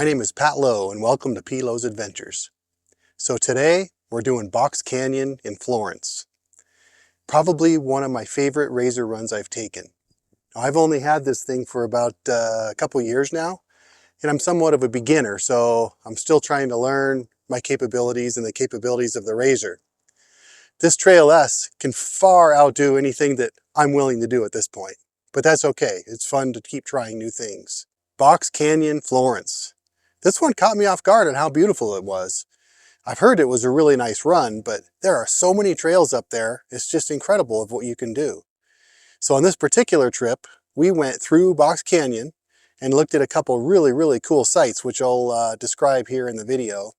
My name is Pat Lowe and welcome to P. Lowe's Adventures. So today we're doing Box Canyon in Florence. Probably one of my favorite razor runs I've taken. Now, I've only had this thing for about a couple years now, and I'm somewhat of a beginner, so I'm still trying to learn my capabilities and the capabilities of the razor. This Trail S can far outdo anything that I'm willing to do at this point, but that's okay. It's fun to keep trying new things. Box Canyon, Florence. This one caught me off guard on how beautiful it was. I've heard it was a really nice run, but there are so many trails up there, it's just incredible of what you can do. So on this particular trip, we went through Box Canyon and looked at a couple really cool sites, which I'll describe here in the video.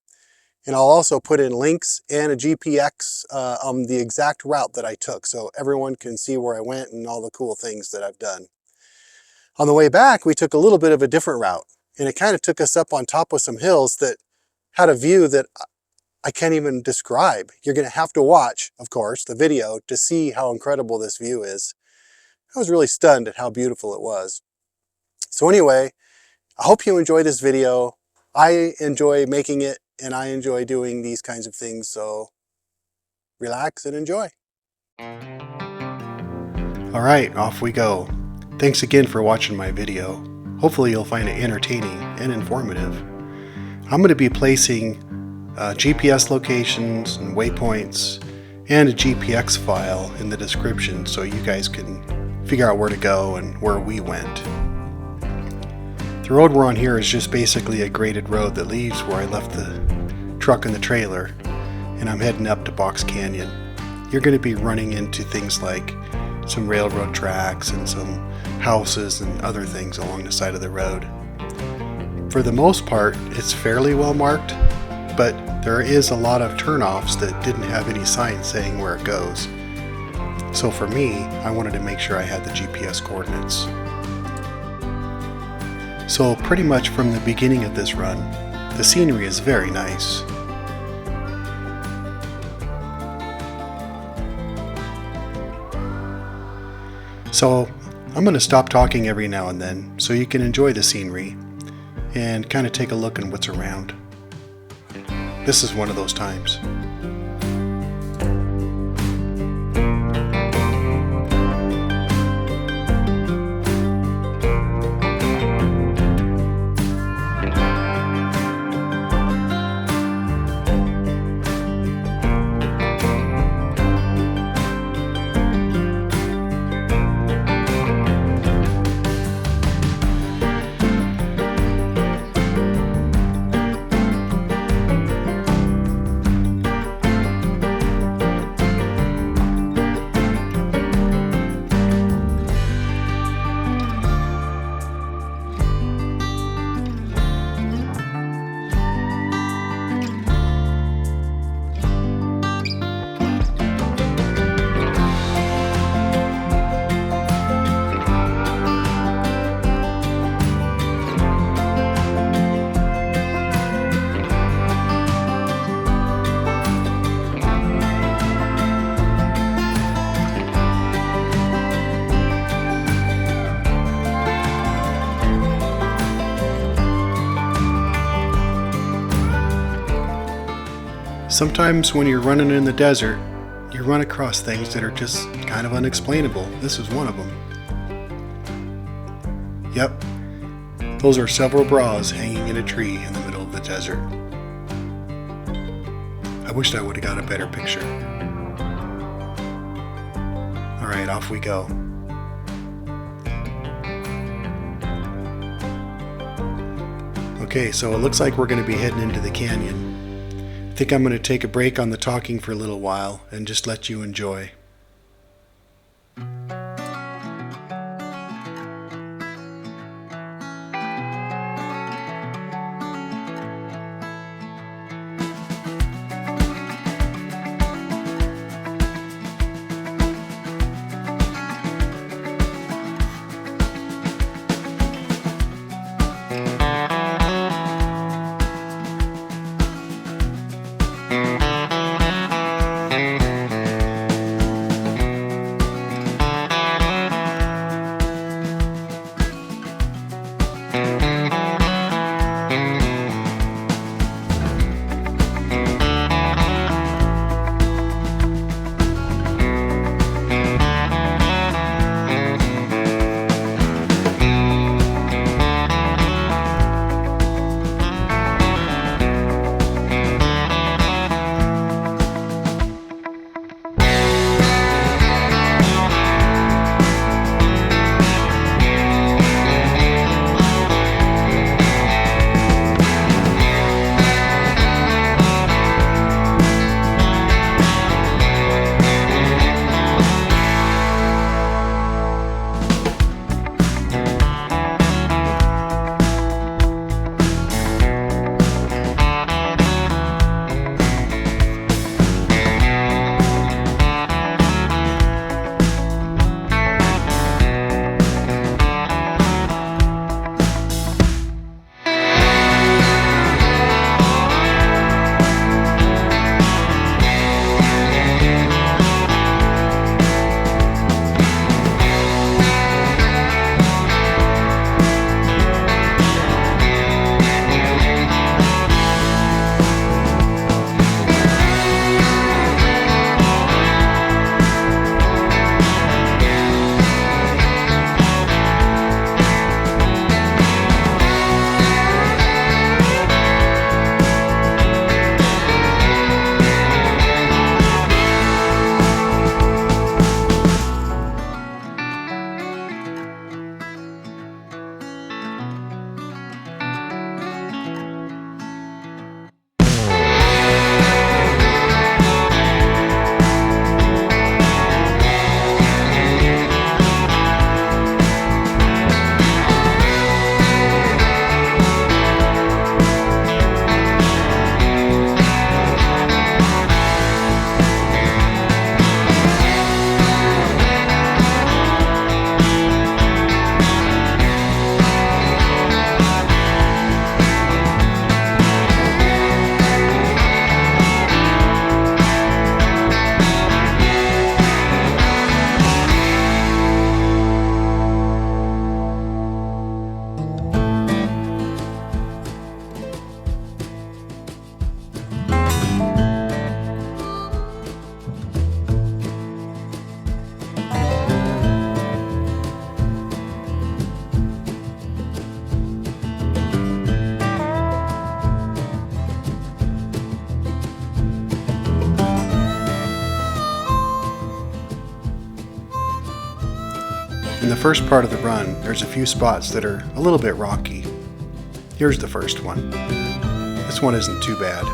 And I'll also put in links and a GPX on the exact route that I took, so everyone can see where I went and all the cool things that I've done. On the way back, we took a little bit of a different route, and it kind of took us up on top of some hills that had a view that I can't even describe. You're going to have to watch, of course, the video to see how incredible this view is. I was really stunned at how beautiful it was. So anyway, I hope you enjoy this video. I enjoy making it, and I enjoy doing these kinds of things, so relax and enjoy. All right, off we go. Thanks again for watching my video. Hopefully you'll find it entertaining and informative. I'm going to be placing GPS locations and waypoints and a GPX file in the description so you guys can figure out where to go and where we went. The road we're on here is just basically a graded road that leaves where I left the truck and the trailer, and I'm heading up to Box Canyon. You're going to be running into things like some railroad tracks and some houses and other things along the side of the road. For the most part, it's fairly well marked, but there is a lot of turnoffs that didn't have any signs saying where it goes. So for me, I wanted to make sure I had the GPS coordinates. So pretty much from the beginning of this run, the scenery is very nice. So I'm going to stop talking every now and then so you can enjoy the scenery and kind of take a look at what's around. This is one of those times. Sometimes when you're running in the desert, you run across things that are just kind of unexplainable. This is one of them. Yep, those are several bras hanging in a tree in the middle of the desert. I wished I would have got a better picture. Alright, off we go. Okay, so it looks like we're going to be heading into the canyon. I think I'm going to take a break on the talking for a little while and just let you enjoy. In the first part of the run, there's a few spots that are a little bit rocky. Here's the first one. This one isn't too bad.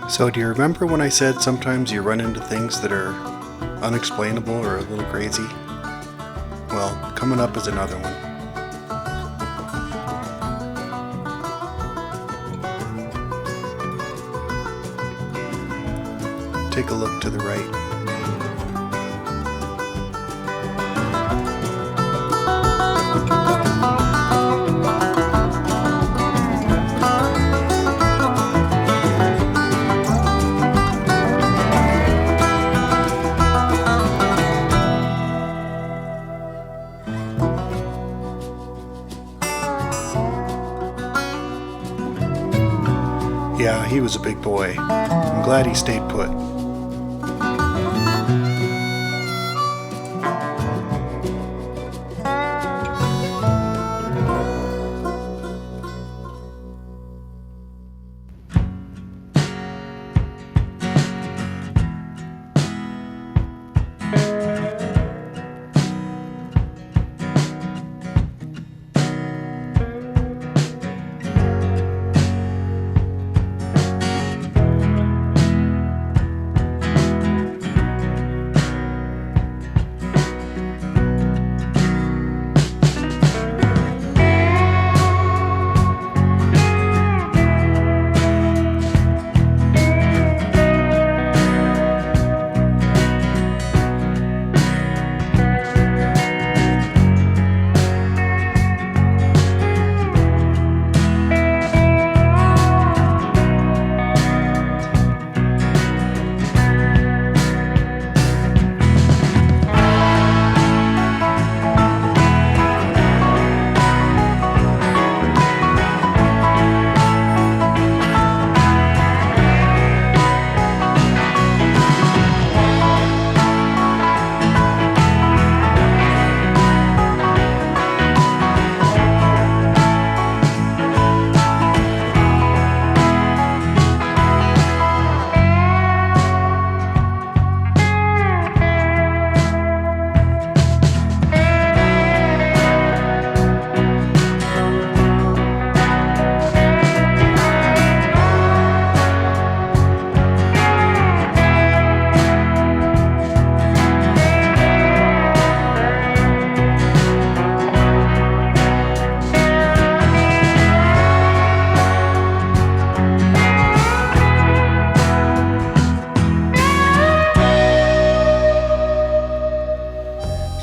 So do you remember when I said sometimes you run into things that are unexplainable or a little crazy? Well, coming up is another one. Take a look to the right. Yeah, he was a big boy. I'm glad he stayed put.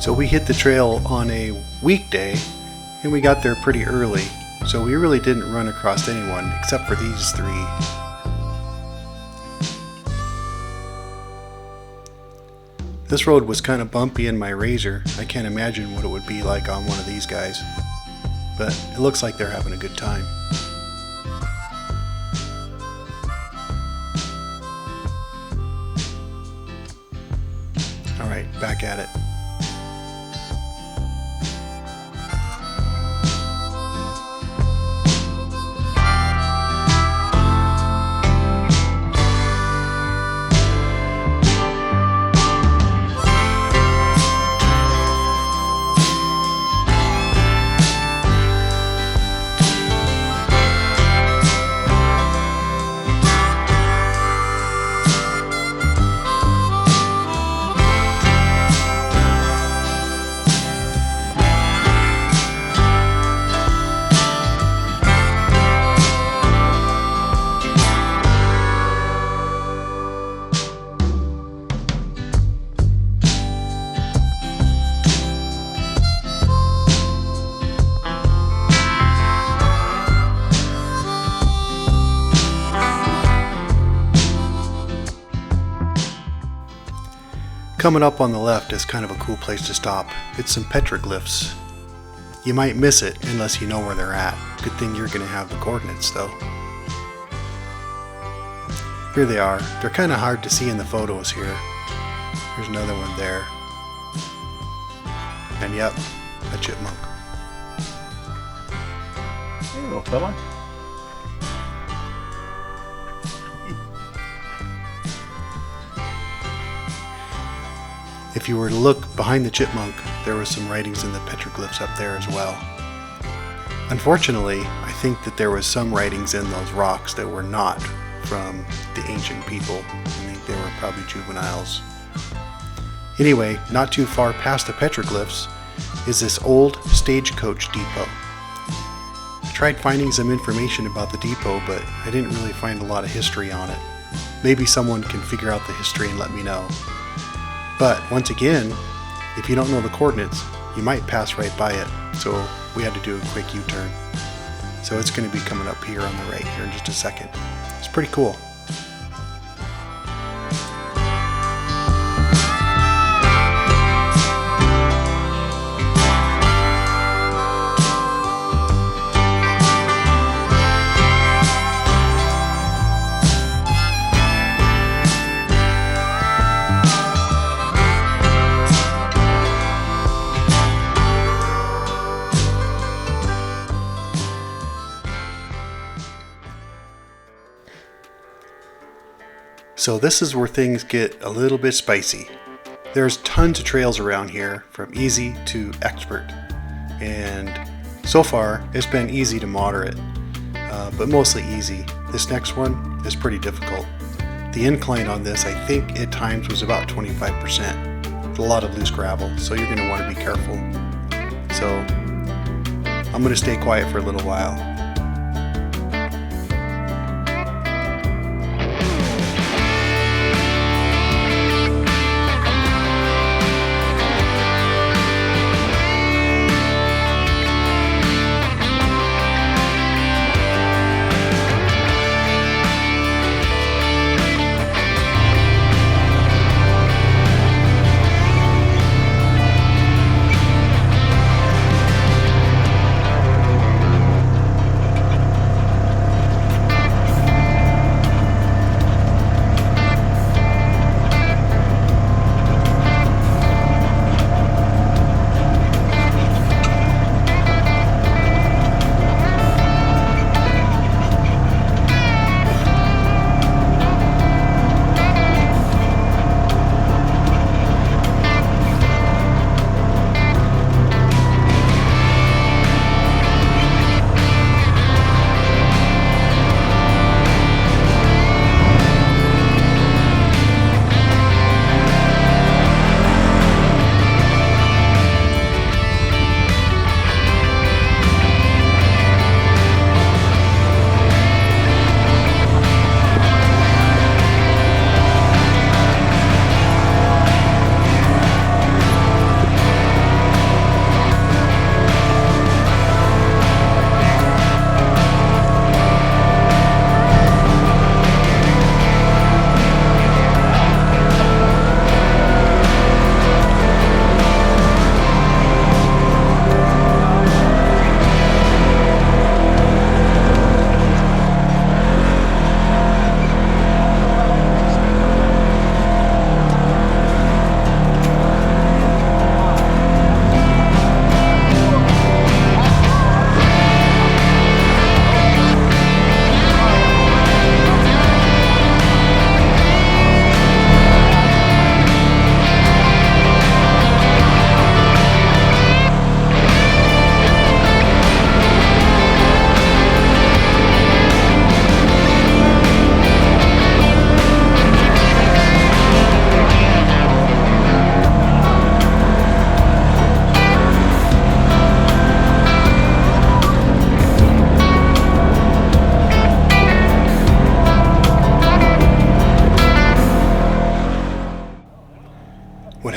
So we hit the trail on a weekday and we got there pretty early, so we really didn't run across anyone except for these three. This road was kind of bumpy in my RZR. I can't imagine what it would be like on one of these guys. But it looks like they're having a good time. Alright, back at it. Coming up on the left is kind of a cool place to stop. It's some petroglyphs. You might miss it unless you know where they're at. Good thing you're going to have the coordinates though. Here they are. They're kind of hard to see in the photos here. There's another one there. And yep, a chipmunk. Hey little fella. If you were to look behind the chipmunk, there were some writings in the petroglyphs up there as well. Unfortunately, I think that there was some writings in those rocks that were not from the ancient people. I think they were probably juveniles. Anyway, not too far past the petroglyphs is this old stagecoach depot. I tried finding some information about the depot, but I didn't really find a lot of history on it. Maybe someone can figure out the history and let me know. But once again, if you don't know the coordinates, you might pass right by it. So we had to do a quick U-turn. So it's going to be coming up here on the right here in just a second. It's pretty cool. So this is where things get a little bit spicy. There's tons of trails around here, from easy to expert. And so far, it's been easy to moderate, but mostly easy. This next one is pretty difficult. The incline on this, I think at times was about 25%. With a lot of loose gravel, so you're gonna wanna be careful. So I'm gonna stay quiet for a little while.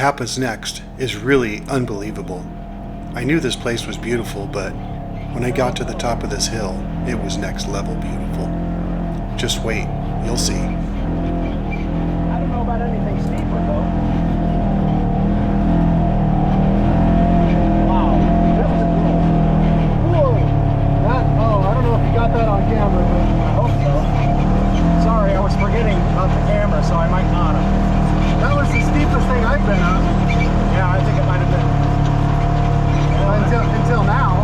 happens next is really unbelievable. I knew this place was beautiful, but when I got to the top of this hill, it was next level beautiful. Just wait, you'll see. I don't know about anything steeper though. Wow, this is cool. Whoa! I don't know if you got that on camera, but I hope so. Sorry, I was forgetting about the camera, so I might not have. That was the steepest thing I've been on. Yeah, I think it might have been. Until now.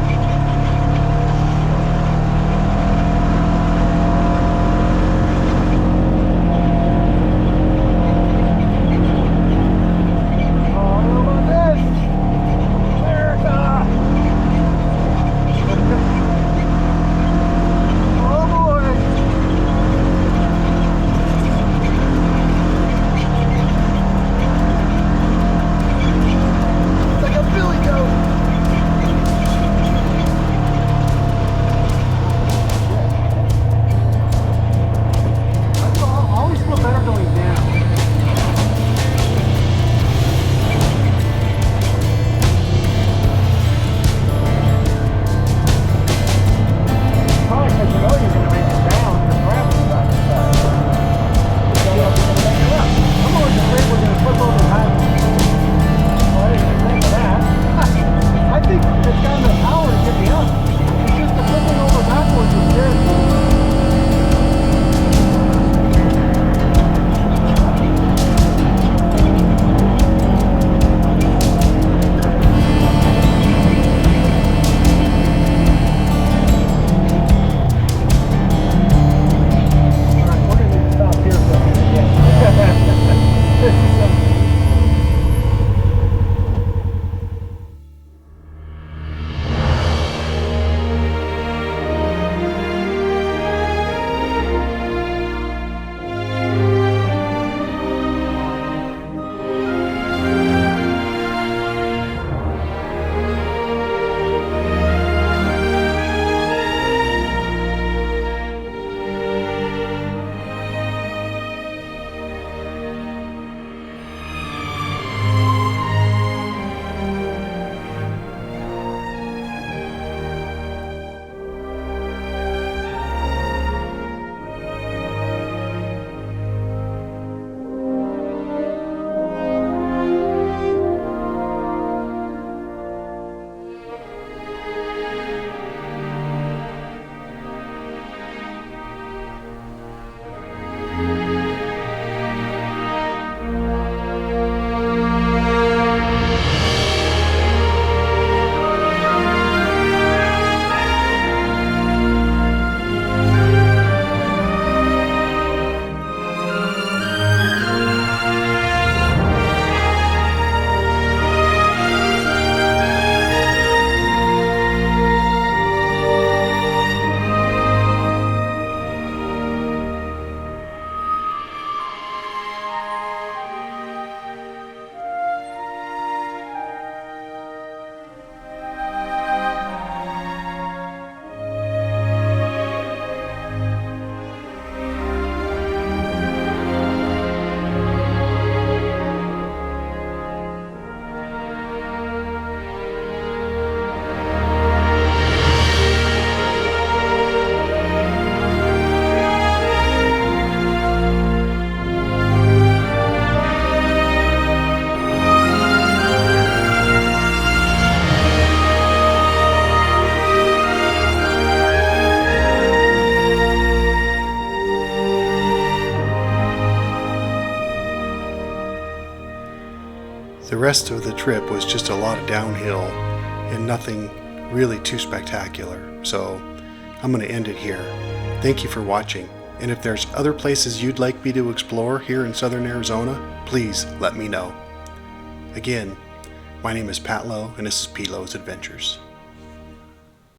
The rest of the trip was just a lot of downhill and nothing really too spectacular, so I'm going to end it here. Thank you for watching, and if there's other places you'd like me to explore here in southern Arizona, please let me know. Again, my name is Pat Lowe, and this is P. Lowe's Adventures.